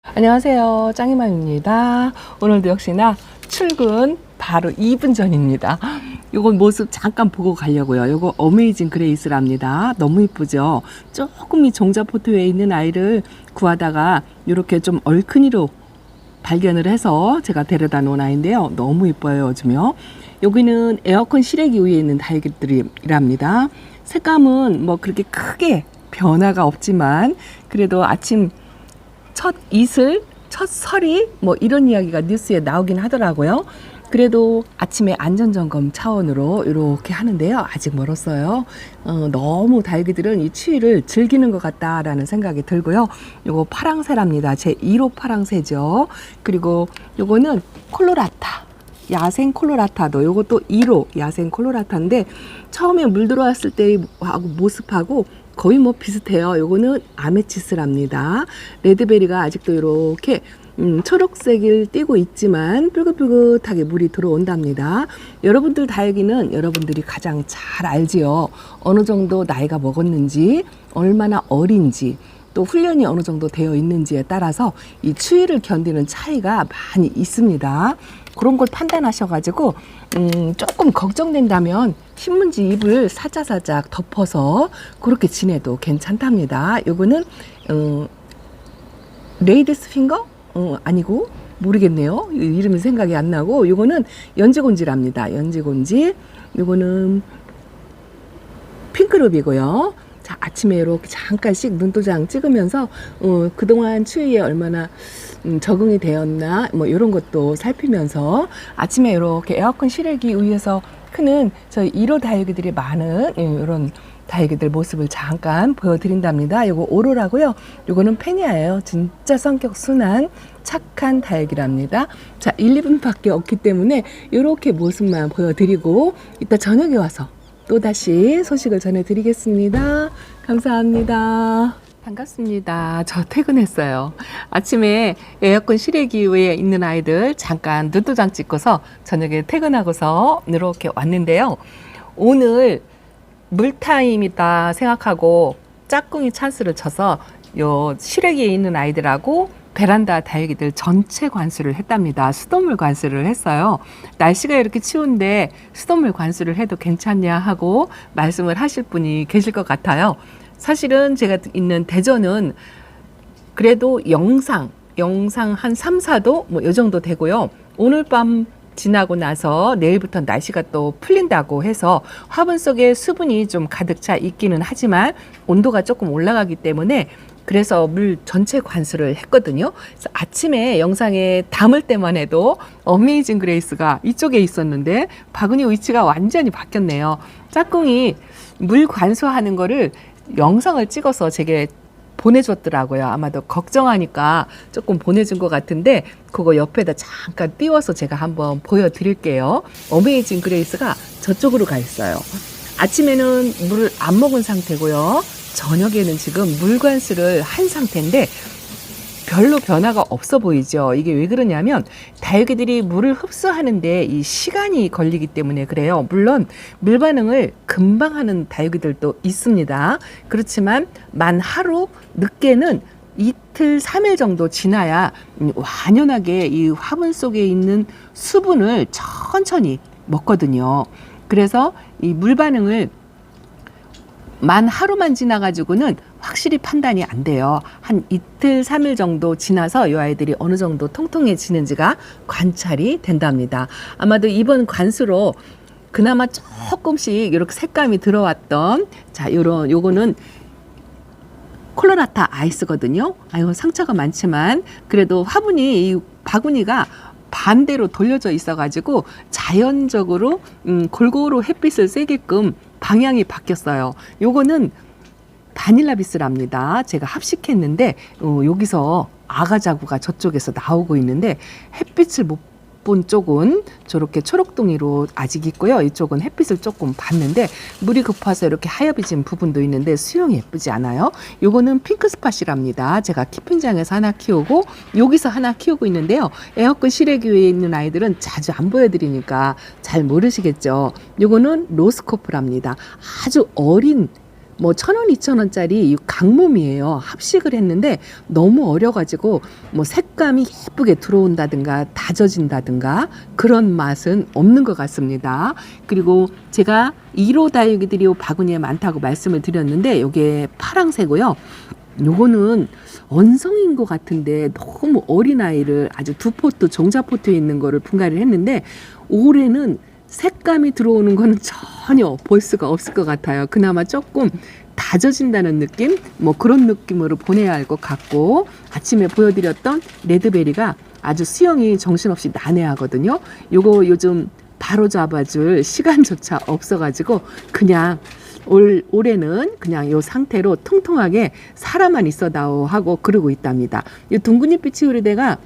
안녕하세요. 짱이맘입니다. 오늘도 역시나 출근 바로 2분 전입니다. 요건 모습 잠깐 보고 가려고요. 요거 어메이징 그레이스랍니다. 너무 이쁘죠? 조금 이 종자 포트에 있는 아이를 구하다가 이렇게 좀 얼큰이로 발견을 해서 제가 데려다 놓은 아이인데요. 너무 이뻐요, 요즘요. 여기는 에어컨 실외기 위에 있는 다육이들이랍니다. 색감은 뭐 그렇게 크게 변화가 없지만 그래도 아침 첫 이슬, 첫 설이 뭐 이런 이야기가 뉴스에 나오긴 하더라고요. 그래도 아침에 안전점검 차원으로 이렇게 하는데요. 아직 멀었어요. 너무 다육이들은 이 추위를 즐기는 것 같다라는 생각이 들고요. 요거 파랑새랍니다. 제 1호 파랑새죠. 그리고 요거는 콜로라타. 야생 콜로라타도 요것도 1호 야생 콜로라타인데 처음에 물 들어왔을 때하고 모습하고 거의 뭐 비슷해요. 요거는 아메치스랍니다. 레드베리가 아직도 이렇게 초록색을 띠고 있지만 붉긋붉긋하게 물이 들어온답니다. 여러분들 다육이는 여러분들이 가장 잘 알지요. 어느 정도 나이가 먹었는지, 얼마나 어린지, 또 훈련이 어느 정도 되어 있는지에 따라서 이 추위를 견디는 차이가 많이 있습니다. 그런 걸 판단하셔가지고 조금 걱정된다면 신문지 잎을 살짝살짝 덮어서 그렇게 지내도 괜찮답니다. 요거는 레이디스 핑거? 아니고 모르겠네요. 이름이 생각이 안 나고 요거는 연지곤지랍니다. 연지곤지. 요거는 핑크룹이고요. 자, 아침에 이렇게 잠깐씩 눈도장 찍으면서 그동안 추위에 얼마나 적응이 되었나 뭐 이런 것도 살피면서 아침에 이렇게 에어컨 실외기 위에서 크는 저희 1호 다육이들이 많은 이런 다육이들 모습을 잠깐 보여드린답니다. 요거 오로라고요. 요거는 페니아예요. 진짜 성격 순한 착한 다육이랍니다. 자, 1, 2분밖에 없기 때문에 이렇게 모습만 보여드리고 이따 저녁에 와서 또다시 소식을 전해드리겠습니다. 감사합니다. 반갑습니다. 저 퇴근했어요. 아침에 에어컨 실외기 위에 있는 아이들 잠깐 눈도장 찍고서 저녁에 퇴근하고서 이렇게 왔는데요. 오늘 물타임이다 생각하고 짝꿍이 찬스를 쳐서 요 실외기에 있는 아이들하고 베란다 다육이들 전체 관수를 했답니다. 수돗물 관수를 했어요. 날씨가 이렇게 추운데 수돗물 관수를 해도 괜찮냐 하고 말씀을 하실 분이 계실 것 같아요. 사실은 제가 있는 대전은 그래도 영상 한 3, 4도 뭐 이 정도 되고요. 오늘 밤 지나고 나서 내일부터 날씨가 또 풀린다고 해서 화분 속에 수분이 좀 가득 차 있기는 하지만 온도가 조금 올라가기 때문에 그래서 물 전체 관수를 했거든요. 그래서 아침에 영상에 담을 때만 해도 어메이징 그레이스가 이쪽에 있었는데 바구니 위치가 완전히 바뀌었네요. 짝꿍이 물 관수하는 거를 영상을 찍어서 제게 보내줬더라고요. 아마도 걱정하니까 조금 보내준 것 같은데 그거 옆에다 잠깐 띄워서 제가 한번 보여드릴게요. 어메이징 그레이스가 저쪽으로 가 있어요. 아침에는 물을 안 먹은 상태고요. 저녁에는 지금 물 관수를 한 상태인데 별로 변화가 없어 보이죠. 이게 왜 그러냐면 다육이들이 물을 흡수하는데 이 시간이 걸리기 때문에 그래요. 물론 물 반응을 금방 하는 다육이들도 있습니다. 그렇지만 만 하루 늦게는 이틀, 3일 정도 지나야 완연하게 이 화분 속에 있는 수분을 천천히 먹거든요. 그래서 이 물 반응을 만 하루만 지나가지고는 확실히 판단이 안 돼요. 한 이틀, 3일 정도 지나서 이 아이들이 어느 정도 통통해지는지가 관찰이 된답니다. 아마도 이번 관수로 그나마 조금씩 이렇게 색감이 들어왔던 자, 요거는 콜로라타 아이스거든요. 아유, 상처가 많지만 그래도 화분이 이 바구니가 반대로 돌려져 있어가지고 자연적으로 골고루 햇빛을 쐬게끔 방향이 바뀌었어요. 요거는 바닐라비스랍니다. 제가 합식했는데 여기서 아가자구가 저쪽에서 나오고 있는데 햇빛을 못 본 쪽은 저렇게 초록둥이로 아직 있고요. 이쪽은 햇빛을 조금 봤는데 물이 급해서 이렇게 하얘진 부분도 있는데 수영이 예쁘지 않아요. 요거는 핑크스팟이랍니다. 제가 키핀장에서 하나 키우고 여기서 하나 키우고 있는데요. 에어컨 실외기 위에 있는 아이들은 자주 안 보여드리니까 잘 모르시겠죠. 요거는 로스코프랍니다. 아주 어린 뭐 1,000원, 2,000원짜리 강몸이에요. 합식을 했는데 너무 어려가지고 뭐 색감이 예쁘게 들어온다든가 다져진다든가 그런 맛은 없는 것 같습니다. 그리고 제가 1호 다육이들이 바구니에 많다고 말씀을 드렸는데 요게 파랑새고요. 요거는 언성인 것 같은데 너무 어린아이를 아주 두 포트 정자포트에 있는 거를 분갈이를 했는데 올해는 색감이 들어오는 거는 전혀 볼 수가 없을 것 같아요. 그나마 조금 다져진다는 느낌? 뭐 그런 느낌으로 보내야 할 것 같고, 아침에 보여드렸던 레드베리가 아주 수영이 정신없이 난해하거든요. 요거 요즘 바로 잡아줄 시간조차 없어가지고 그냥 올해는 그냥 요 상태로 통통하게 살아만 있어다오 하고 그러고 있답니다. 이 둥근잎빛 치우리대가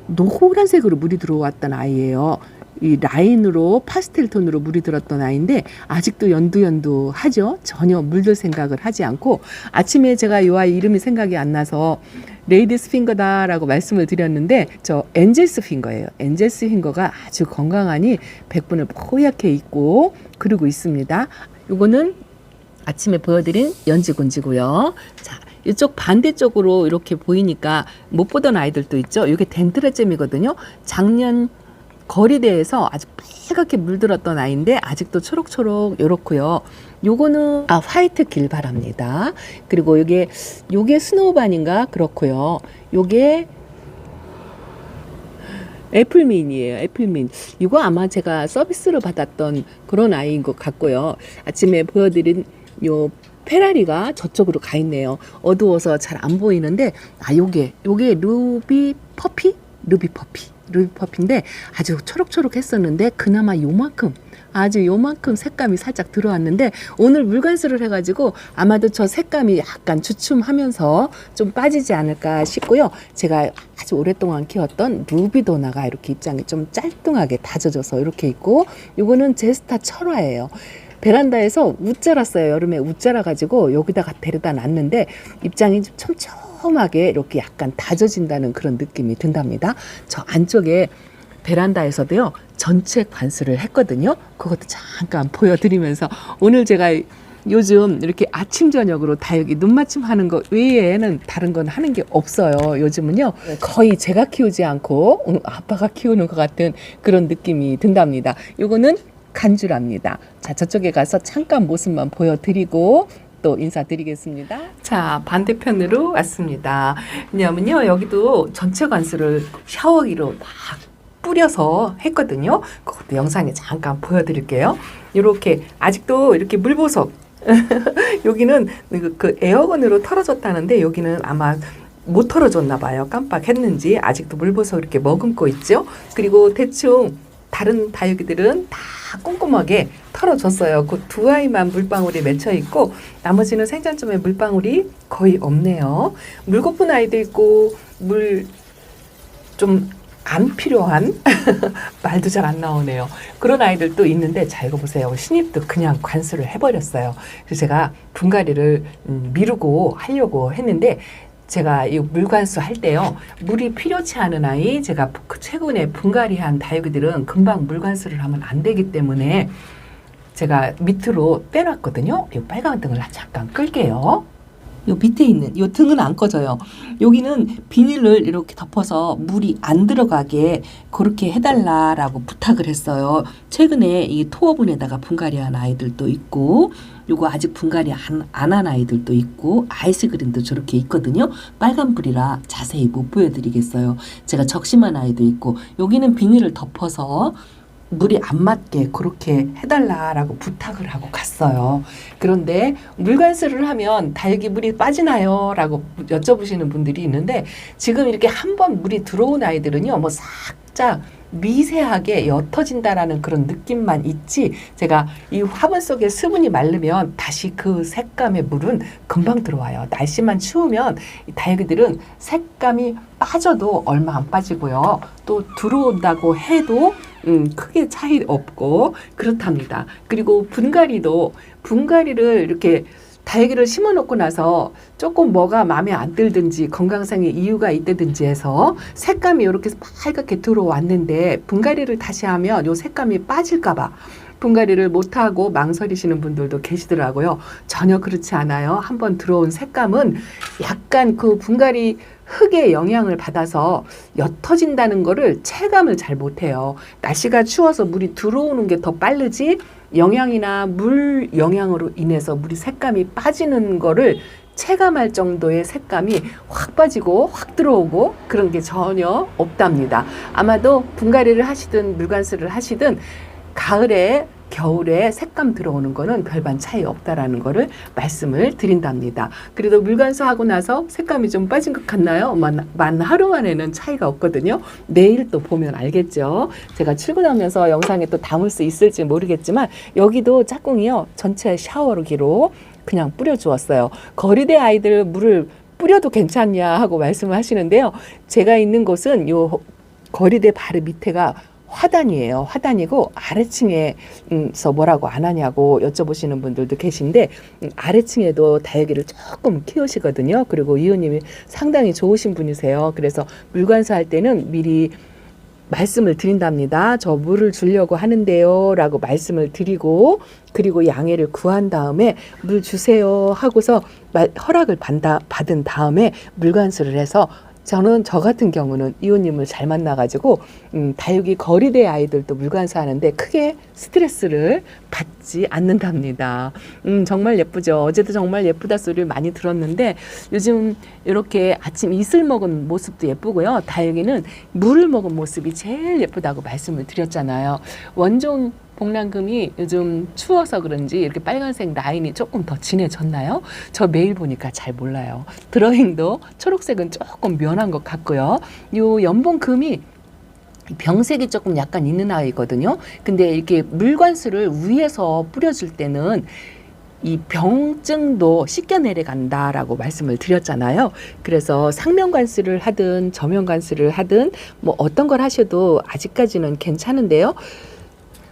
노란색으로 물이 들어왔던 아이예요. 이 라인으로 파스텔 톤으로 물이 들었던 아이인데 아직도 연두연두하죠. 전혀 물들 생각을 하지 않고, 아침에 제가 이 아이 이름이 생각이 안 나서 레이디스 핑거다라고 말씀을 드렸는데 저 엔젤스 핑거예요. 엔젤스 핑거가 아주 건강하니 백분을 뽀얗게 있고 그러고 있습니다. 요거는 아침에 보여드린 연지곤지고요. 자, 이쪽 반대쪽으로 이렇게 보이니까 못 보던 아이들도 있죠. 이게 덴트라잼이거든요. 작년 거리대에서 아주 빨갛게 물들었던 아이인데 아직도 초록초록 요렇고요. 요거는 화이트 길바랍니다. 그리고 요게 스노우반인가 그렇고요. 요게 애플민이에요. 애플민. 이거 아마 제가 서비스로 받았던 그런 아이인 것 같고요. 아침에 보여드린 요 페라리가 저쪽으로 가 있네요. 어두워서 잘 안 보이는데 요게 루비 퍼피인데 아주 초록초록 했었는데 그나마 요만큼 색감이 살짝 들어왔는데 오늘 물관수를 해가지고 아마도 저 색감이 약간 주춤하면서 좀 빠지지 않을까 싶고요. 제가 아주 오랫동안 키웠던 루비도나가 이렇게 입장이 좀 짤뚱하게 다져져서 이렇게 있고, 요거는 제스타 철화예요. 베란다에서 웃자랐어요. 여름에 웃자라가지고 여기다가 데려다 놨는데 입장이 좀 촘촘하게 이렇게 약간 다져진다는 그런 느낌이 든답니다. 저 안쪽에 베란다에서도요 전체 관수를 했거든요. 그것도 잠깐 보여드리면서 오늘 제가 요즘 이렇게 아침 저녁으로 다육이 눈맞춤 하는 거 외에는 다른 건 하는 게 없어요. 요즘은요 거의 제가 키우지 않고 아빠가 키우는 것 같은 그런 느낌이 든답니다. 요거는 간주랍니다. 자, 저쪽에 가서 잠깐 모습만 보여드리고 또 인사드리겠습니다. 자, 반대편으로 왔습니다. 왜냐면요 여기도 전체 관수를 샤워기로 막 뿌려서 했거든요. 그것도 영상에 잠깐 보여드릴게요. 이렇게 아직도 이렇게 물보석 여기는 그 에어건으로 털어졌다는데 여기는 아마 못 털어줬나 봐요. 깜빡했는지 아직도 물보석 이렇게 머금고 있죠. 그리고 대충 다른 다육이들은 다 꼼꼼하게 털어줬어요. 그 두 아이만 물방울이 맺혀 있고 나머지는 생장점에 물방울이 거의 없네요. 물 고픈 아이도 있고 물 좀 안 필요한 말도 잘 안 나오네요. 그런 아이들도 있는데 자 이거 보세요. 신입도 그냥 관수를 해버렸어요. 그래서 제가 분갈이를 미루고 하려고 했는데 제가 이 물관수 할 때요 물이 필요치 않은 아이, 제가 최근에 분갈이한 다육이들은 금방 물관수를 하면 안 되기 때문에 제가 밑으로 빼놨거든요. 이 빨간 등을 잠깐 끌게요. 요 밑에 있는 요 등은 안 꺼져요. 여기는 비닐을 이렇게 덮어서 물이 안 들어가게 그렇게 해달라라고 부탁을 했어요. 최근에 이 토어분에다가 분갈이한 아이들도 있고 요거 아직 분갈이 안 한 아이들도 있고 아이스그린도 저렇게 있거든요. 빨간불이라 자세히 못 보여드리겠어요. 제가 적심한 아이도 있고 여기는 비닐을 덮어서 물이 안 맞게 그렇게 해달라라고 부탁을 하고 갔어요. 그런데 물관수를 하면 다육이 물이 빠지나요? 라고 여쭤보시는 분들이 있는데 지금 이렇게 한번 물이 들어온 아이들은요 뭐 살짝 미세하게 옅어진다라는 그런 느낌만 있지, 제가 이 화분 속에 수분이 마르면 다시 그 색감의 물은 금방 들어와요. 날씨만 추우면 이 다육이들은 색감이 빠져도 얼마 안 빠지고요. 또 들어온다고 해도 크게 차이 없고 그렇답니다. 그리고 분갈이를 이렇게 다육이를 심어 놓고 나서 조금 뭐가 마음에 안 들든지 건강상의 이유가 있다든지 해서 색감이 이렇게 빨갛게 들어왔는데 분갈이를 다시 하면 요 색감이 빠질까 봐 분갈이를 못하고 망설이시는 분들도 계시더라고요. 전혀 그렇지 않아요. 한번 들어온 색감은 약간 그 분갈이 흙의 영향을 받아서 옅어진다는 거를 체감을 잘 못해요. 날씨가 추워서 물이 들어오는 게 더 빠르지 영양이나 물 영향으로 인해서 물이 색감이 빠지는 거를 체감할 정도의 색감이 확 빠지고 확 들어오고 그런 게 전혀 없답니다. 아마도 분갈이를 하시든 물관수를 하시든 가을에 겨울에 색감 들어오는 거는 별반 차이 없다라는 거를 말씀을 드린답니다. 그래도 물관수하고 나서 색감이 좀 빠진 것 같나요? 만 하루 만에는 차이가 없거든요. 내일 또 보면 알겠죠. 제가 출근하면서 영상에 또 담을 수 있을지 모르겠지만 여기도 짝꿍이요. 전체 샤워기로 그냥 뿌려주었어요. 거리대 아이들 물을 뿌려도 괜찮냐 하고 말씀을 하시는데요. 제가 있는 곳은 요 거리대 바로 밑에가 화단이에요. 화단이고 아래층에서 뭐라고 안 하냐고 여쭤보시는 분들도 계신데 아래층에도 다육이를 조금 키우시거든요. 그리고 이웃님이 상당히 좋으신 분이세요. 그래서 물관수할 때는 미리 말씀을 드린답니다. 저 물을 주려고 하는데요 라고 말씀을 드리고 그리고 양해를 구한 다음에 물 주세요 하고서 허락을 받은 다음에 물관수를 해서 저는 저 같은 경우는 이웃님을 잘 만나가지고 다육이 거리대 아이들도 물관수하는데 크게 스트레스를 받지 않는답니다. 정말 예쁘죠. 어제도 정말 예쁘다 소리를 많이 들었는데 요즘 이렇게 아침 이슬 먹은 모습도 예쁘고요. 다육이는 물을 먹은 모습이 제일 예쁘다고 말씀을 드렸잖아요. 원종 복랑금이 요즘 추워서 그런지 이렇게 빨간색 라인이 조금 더 진해졌나요? 저 매일 보니까 잘 몰라요. 드로잉도 초록색은 조금 변한 것 같고요. 요 연봉금이 병색이 조금 약간 있는 아이거든요. 근데 이렇게 물관수를 위에서 뿌려줄 때는 이 병증도 씻겨 내려간다라고 말씀을 드렸잖아요. 그래서 상면 관수를 하든 저면 관수를 하든 뭐 어떤 걸 하셔도 아직까지는 괜찮은데요.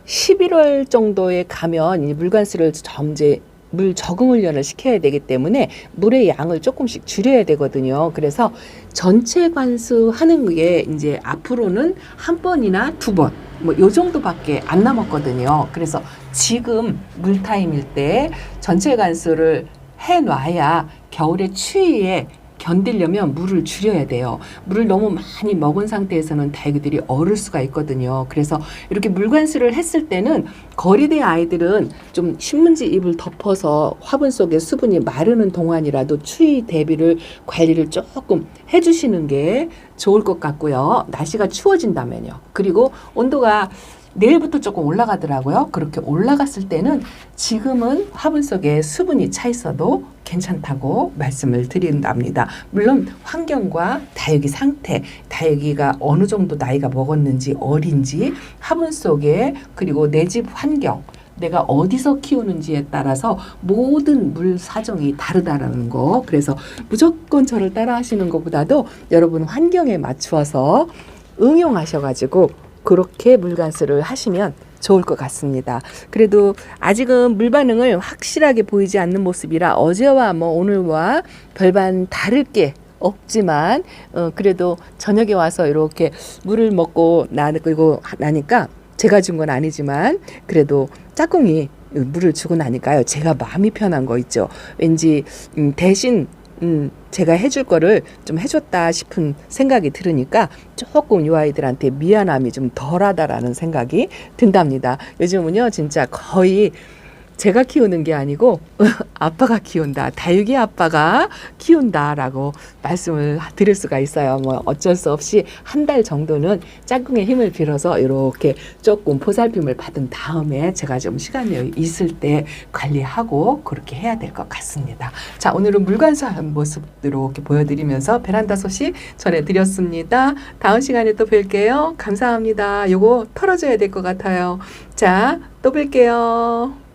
11월 정도에 가면 이 물관수를 이제 물 적응 훈련을 시켜야 되기 때문에 물의 양을 조금씩 줄여야 되거든요. 그래서 전체 관수하는 게 이제 앞으로는 한 번이나 두 번, 뭐 요 정도밖에 안 남았거든요. 그래서 지금 물 타임일 때 전체 관수를 해놔야 겨울의 추위에 견디려면 물을 줄여야 돼요. 물을 너무 많이 먹은 상태에서는 다육이들이 얼을 수가 있거든요. 그래서 이렇게 물관수를 했을 때는 거리대 아이들은 좀 신문지 잎을 덮어서 화분 속에 수분이 마르는 동안이라도 추위 대비를 관리를 조금 해주시는 게 좋을 것 같고요. 날씨가 추워진다면요. 그리고 온도가 내일부터 조금 올라가더라고요. 그렇게 올라갔을 때는 지금은 화분 속에 수분이 차 있어도 괜찮다고 말씀을 드린답니다. 물론 환경과 다육이 상태, 다육이가 어느 정도 나이가 먹었는지 어린지 화분 속에 그리고 내 집 환경 내가 어디서 키우는지에 따라서 모든 물 사정이 다르다라는 거. 그래서 무조건 저를 따라 하시는 것보다도 여러분 환경에 맞추어서 응용하셔가지고 그렇게 물관수를 하시면 좋을 것 같습니다. 그래도 아직은 물 반응을 확실하게 보이지 않는 모습이라 어제와 뭐 오늘과 별반 다를 게 없지만 그래도 저녁에 와서 이렇게 물을 먹고 나니까 제가 준 건 아니지만 그래도 짝꿍이 물을 주고 나니까요. 제가 마음이 편한 거 있죠. 왠지 대신 제가 해줄 거를 좀 해줬다 싶은 생각이 들으니까 조금 이 아이들한테 미안함이 좀 덜하다라는 생각이 든답니다. 요즘은요 진짜 거의 제가 키우는 게 아니고 아빠가 키운다. 다육이 아빠가 키운다라고 말씀을 드릴 수가 있어요. 뭐 어쩔 수 없이 한 달 정도는 짝꿍의 힘을 빌어서 이렇게 조금 보살핌을 받은 다음에 제가 좀 시간이 있을 때 관리하고 그렇게 해야 될 것 같습니다. 자, 오늘은 물관수한 모습으로 이렇게 보여드리면서 베란다 소식 전해드렸습니다. 다음 시간에 또 뵐게요. 감사합니다. 요거 털어줘야 될 것 같아요. 자, 또 뵐게요.